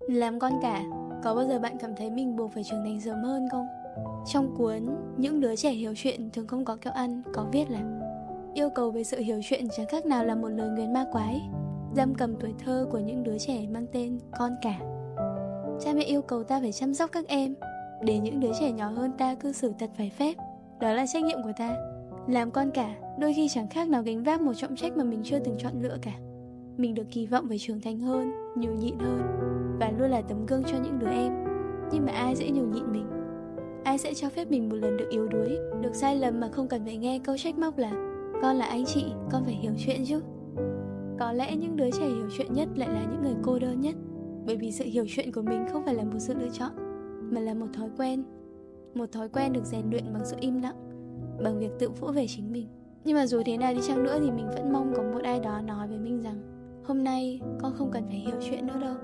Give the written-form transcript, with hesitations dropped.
Làm con cả, có bao giờ bạn cảm thấy mình buộc phải trưởng thành sớm hơn không? Trong cuốn Những đứa trẻ hiểu chuyện thường không có kẹo ăn có viết là yêu cầu về sự hiểu chuyện chẳng khác nào là một lời nguyền ma quái, giam cầm tuổi thơ của những đứa trẻ mang tên con cả. Cha mẹ yêu cầu ta phải chăm sóc các em, để những đứa trẻ nhỏ hơn ta cư xử thật phải phép. Đó là trách nhiệm của ta. Làm con cả đôi khi chẳng khác nào gánh vác một trọng trách mà mình chưa từng chọn lựa cả. Mình được kỳ vọng phải trưởng thành hơn, nhường nhịn hơn, và luôn là tấm gương cho những đứa em. Nhưng mà ai sẽ nhường nhịn mình? Ai sẽ cho phép mình một lần được yếu đuối, được sai lầm mà không cần phải nghe câu trách móc là con là anh chị, con phải hiểu chuyện chứ? Có lẽ những đứa trẻ hiểu chuyện nhất lại là những người cô đơn nhất, bởi vì sự hiểu chuyện của mình không phải là một sự lựa chọn, mà là một thói quen. Một thói quen được rèn luyện bằng sự im lặng, bằng việc tự vỗ về chính mình. Nhưng mà dù thế nào đi chăng nữa thì mình vẫn mong có một ai đó nói với mình rằng hôm nay con không cần phải hiểu chuyện nữa đâu.